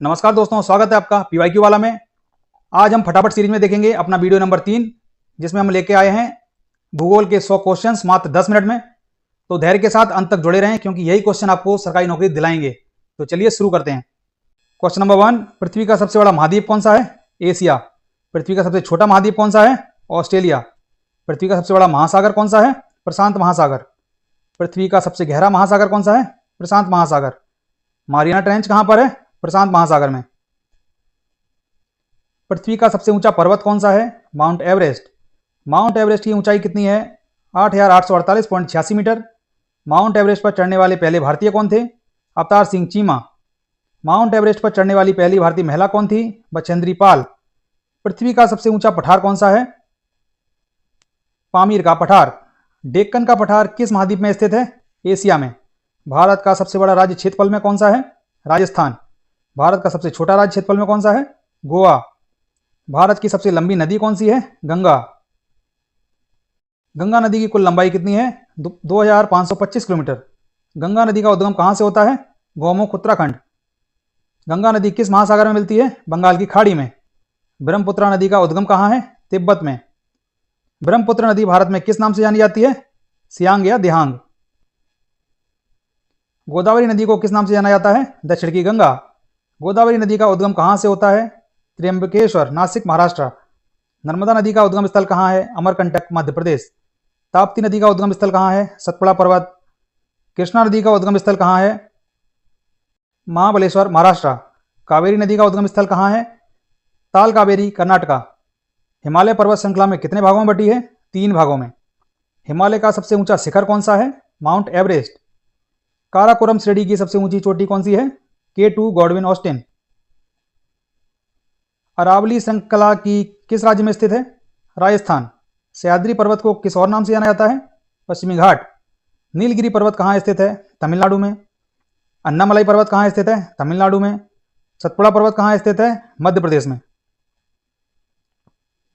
नमस्कार दोस्तों, स्वागत है आपका पीवाईक्यू वाला में। आज हम फटाफट सीरीज में देखेंगे अपना वीडियो नंबर 3, जिसमें हम लेके आए हैं भूगोल के 100 क्वेश्चंस मात्र 10 मिनट में। तो धैर्य के साथ अंत तक जुड़े रहें, क्योंकि यही क्वेश्चन आपको सरकारी नौकरी दिलाएंगे। तो चलिए शुरू करते हैं। क्वेश्चन नंबर 1, पृथ्वी का सबसे बड़ा महाद्वीप कौन सा है? एशिया। पृथ्वी का सबसे छोटा महाद्वीप कौन सा है? ऑस्ट्रेलिया। पृथ्वी का सबसे बड़ा महासागर कौन सा है? प्रशांत महासागर। पृथ्वी का सबसे गहरा महासागर कौन सा है? प्रशांत महासागर। मारियाना ट्रेंच कहां पर है? प्रशांत महासागर में। पृथ्वी का सबसे ऊंचा पर्वत कौन सा है? Mount Everest. माउंट एवरेस्ट की ऊंचाई कितनी है? 8,848.86 मीटर। माउंट एवरेस्ट पर चढ़ने वाले पहले भारतीय कौन थे? अवतार सिंह चीमा। माउंट एवरेस्ट पर चढ़ने वाली पहली भारतीय महिला कौन थी? बछेंद्री पाल। पृथ्वी का सबसे ऊंचा पठार कौन सा है? पामीर का पठार। डेक्कन का पठार किस महाद्वीप में स्थित है? एशिया में। भारत का सबसे बड़ा राज्य क्षेत्रफल में कौन सा है? राजस्थान। भारत का सबसे छोटा राज्य क्षेत्रफल में कौन सा है? गोवा। भारत की सबसे लंबी नदी कौन सी है? गंगा। गंगा नदी की कुल लंबाई कितनी है? 2525 किलोमीटर। गंगा नदी का उद्गम कहां से होता है? गौमुख, उत्तराखंड। गंगा नदी किस महासागर में मिलती है? बंगाल की खाड़ी में। ब्रह्मपुत्र नदी का उद्गम कहां है? तिब्बत में। ब्रह्मपुत्र नदी भारत में किस नाम से जानी जाती है? सियांग या दिहांग। गोदावरी नदी को किस नाम से जाना जाता है? दक्षिण की गंगा। गोदावरी नदी का उद्गम कहां से होता है? त्र्यंबकेश्वर, नासिक, महाराष्ट्र। नर्मदा नदी का उद्गम स्थल कहां है? अमरकंटक, मध्य प्रदेश। ताप्ती नदी का उद्गम स्थल कहां है? सतपुड़ा पर्वत। कृष्णा नदी का उद्गम स्थल कहां है? महाबलेश्वर, महाराष्ट्र। कावेरी नदी का उद्गम स्थल कहां है? ताल कावेरी, कर्नाटका। हिमालय पर्वत श्रृंखला में कितने भागों में बटी है? 3 भागों में। हिमालय का सबसे ऊंचा शिखर कौन सा है? Mount Everest. काराकोरम श्रेणी की सबसे ऊंची चोटी कौन सी है? K2 Godwin Austen. अरावली श्रृंखला की किस राज्य में स्थित है? राजस्थान। सह्याद्री पर्वत को किस और नाम से जाना जाता है? पश्चिमी घाट। नीलगिरी पर्वत कहाँ स्थित है? तमिलनाडु में। अन्नामलाई पर्वत कहाँ स्थित है? तमिलनाडु में। सतपुड़ा पर्वत कहाँ स्थित है? मध्य प्रदेश में।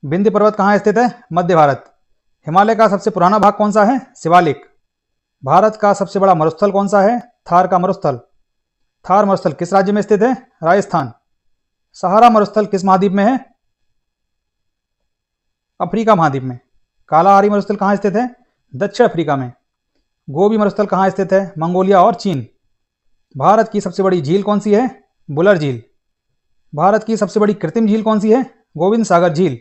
विंध्य पर्वत कहाँ स्थित है? मध्य भारत। हिमालय का सबसे पुराना भाग कौन सा है? शिवालिक। भारत का सबसे बड़ा मरुस्थल कौन सा है? थार का मरुस्थल। थार मरुस्थल किस राज्य में स्थित है? राजस्थान। सहारा मरुस्थल किस महाद्वीप में है? अफ्रीका महाद्वीप में। कालाहारी मरुस्थल कहाँ स्थित है? दक्षिण अफ्रीका में। गोबी मरुस्थल कहाँ स्थित है? मंगोलिया और चीन। भारत की सबसे बड़ी झील कौन सी है? बुलर झील। भारत की सबसे बड़ी कृत्रिम झील कौन सी है? गोविंद सागर झील।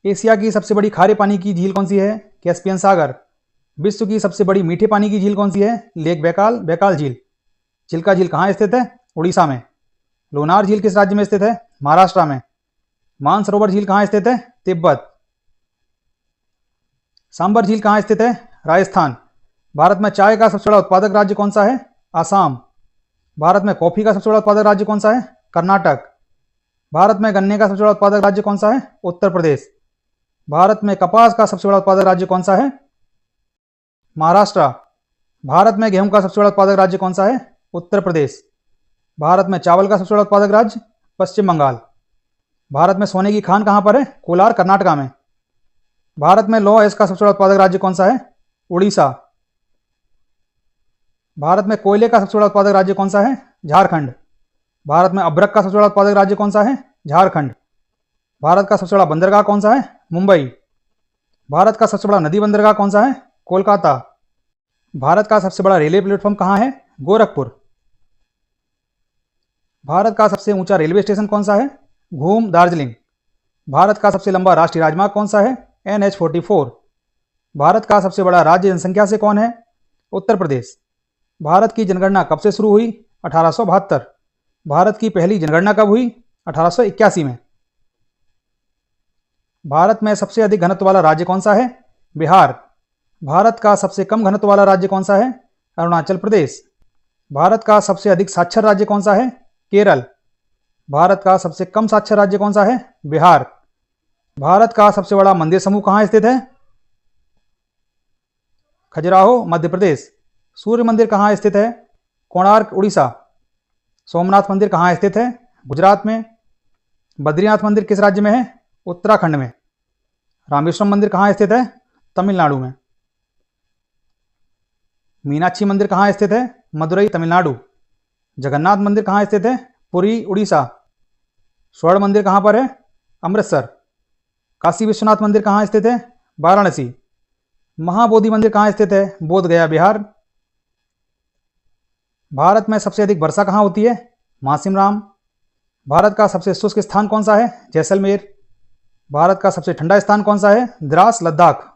एशिया की सबसे बड़ी खारे पानी की झील कौन सी है? कैस्पियन सागर। विश्व की सबसे बड़ी मीठे पानी की झील कौन सी है? लेक बैकाल, बैकाल झील। चिल्का झील कहाँ स्थित है? उड़ीसा में। लोनार झील किस राज्य में स्थित है? महाराष्ट्र में। मानसरोवर झील कहाँ स्थित है? तिब्बत। सांबर झील कहाँ स्थित है? राजस्थान। भारत में चाय का सबसे बड़ा उत्पादक राज्य कौन सा है? आसाम। भारत में कॉफी का सबसे बड़ा उत्पादक राज्य कौन सा है? कर्नाटक। भारत में गन्ने का सबसे बड़ा उत्पादक राज्य कौन सा है? उत्तर प्रदेश। भारत में कपास का सबसे बड़ा उत्पादक राज्य कौन सा है? महाराष्ट्र। भारत में गेहूं का सबसे बड़ा उत्पादक राज्य कौन सा है? उत्तर प्रदेश। भारत में चावल का सबसे बड़ा उत्पादक राज्य? पश्चिम बंगाल। भारत में सोने की खान कहां पर है? कोलार, कर्नाटका में। भारत में लौह अयस्क का सबसे बड़ा उत्पादक राज्य कौन सा है? उड़ीसा। भारत में कोयले का सबसे बड़ा उत्पादक राज्य कौन सा है? झारखंड। भारत में अभ्रक का सबसे बड़ा उत्पादक राज्य कौन सा है? झारखंड। भारत का सबसे बड़ा बंदरगाह कौन सा है? मुंबई। भारत का सबसे बड़ा नदी बंदरगाह कौन सा है? कोलकाता। भारत का सबसे बड़ा रेलवे प्लेटफॉर्म कहां है? गोरखपुर। भारत का सबसे ऊंचा रेलवे स्टेशन कौन सा है? घूम, दार्जिलिंग। भारत का सबसे लंबा राष्ट्रीय राजमार्ग कौन सा है? NH-44। भारत का सबसे बड़ा राज्य जनसंख्या से कौन है? उत्तर प्रदेश। भारत की जनगणना कब से शुरू हुई? 1872। भारत की पहली जनगणना कब हुई? 1881 में। भारत में सबसे अधिक घनत्व वाला राज्य कौन सा है? बिहार। भारत का सबसे कम घनत्व वाला राज्य कौन सा है? अरुणाचल प्रदेश। भारत का सबसे अधिक साक्षर राज्य कौन सा है? केरल। भारत का सबसे कम साक्षर राज्य कौन सा है? बिहार। भारत का सबसे बड़ा मंदिर समूह कहां स्थित है? खजुराहो, मध्य प्रदेश। सूर्य मंदिर कहां स्थित है? कोणार्क, उड़ीसा। सोमनाथ मंदिर कहां स्थित है? गुजरात में। बद्रीनाथ मंदिर किस राज्य में है? उत्तराखंड में। रामेश्वरम मंदिर कहां स्थित है? तमिलनाडु में। मीनाक्षी मंदिर कहां स्थित है? मदुरई, तमिलनाडु। जगन्नाथ मंदिर कहाँ स्थित है? पुरी, उड़ीसा। स्वर्ण मंदिर कहाँ पर है? अमृतसर। काशी विश्वनाथ मंदिर कहाँ स्थित है? वाराणसी। महाबोधि मंदिर कहाँ स्थित है? बोध गया, बिहार। भारत में सबसे अधिक वर्षा कहाँ होती है? मासिमराम। भारत का सबसे शुष्क स्थान कौन सा है? जैसलमेर। भारत का सबसे ठंडा स्थान कौन सा है? द्रास, लद्दाख।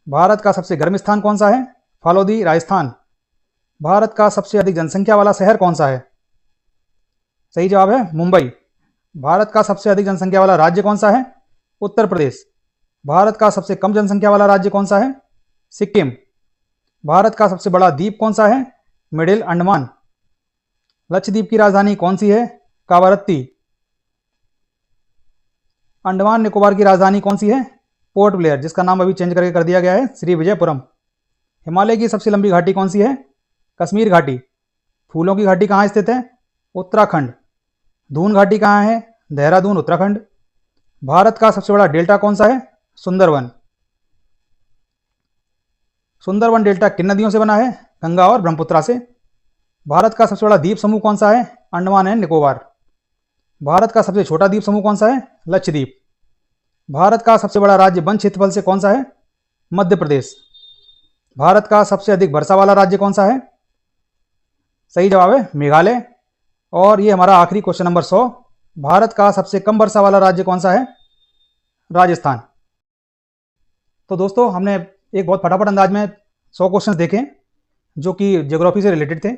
भारत का सबसे गर्म स्थान कौन सा है? फालोदी, राजस्थान। भारत का सबसे अधिक जनसंख्या वाला शहर कौन सा है? सही जवाब है मुंबई। भारत का सबसे अधिक जनसंख्या वाला राज्य कौन सा है? उत्तर प्रदेश। भारत का सबसे कम जनसंख्या वाला राज्य कौन सा है? सिक्किम। भारत का सबसे बड़ा द्वीप कौन सा है? मिडिल अंडमान। लक्षद्वीप की राजधानी कौन सी है? कावारत्ती। अंडमान निकोबार की राजधानी कौन सी है? पोर्ट ब्लेयर, जिसका नाम अभी चेंज करके कर दिया गया है श्री विजयपुरम। हिमालय की सबसे लंबी घाटी कौन सी है? कश्मीर घाटी। फूलों की घाटी कहाँ स्थित है? उत्तराखंड। दून घाटी कहाँ है? देहरादून, उत्तराखंड। भारत का सबसे बड़ा डेल्टा कौन सा है? सुंदरवन। सुंदरवन डेल्टा किन नदियों से बना है? गंगा और ब्रह्मपुत्रा से। भारत का सबसे बड़ा द्वीप समूह कौन सा है? अंडमान एंड निकोबार। भारत का सबसे छोटा द्वीप समूह कौन सा है? लक्षद्वीप। भारत का सबसे बड़ा राज्य वन क्षेत्रफल से कौन सा है? मध्य प्रदेश। भारत का सबसे अधिक वर्षा वाला राज्य कौन सा है? सही जवाब है मेघालय। और ये हमारा आखिरी क्वेश्चन नंबर 100, भारत का सबसे कम वर्षा वाला राज्य कौन सा है? राजस्थान। तो दोस्तों हमने एक बहुत फटाफट अंदाज में 100 क्वेश्चन देखे जो कि ज्योग्राफी से रिलेटेड थे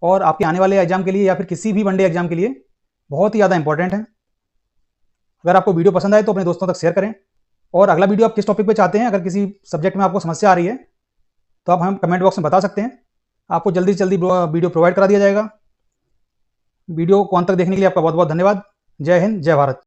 और आपके आने वाले एग्जाम के लिए या फिर किसी भी वनडे एग्जाम के लिए बहुत ही ज़्यादा इंपॉर्टेंट है। अगर आपको वीडियो पसंद आए तो अपने दोस्तों तक शेयर करें और अगला वीडियो आप किस टॉपिक पे चाहते हैं, अगर किसी सब्जेक्ट में आपको समस्या आ रही है तो आप हमें कमेंट बॉक्स में बता सकते हैं। आपको जल्दी से जल्दी वीडियो प्रोवाइड करा दिया जाएगा। वीडियो को अंत तक देखने के लिए आपका बहुत बहुत धन्यवाद। जय हिंद, जय भारत।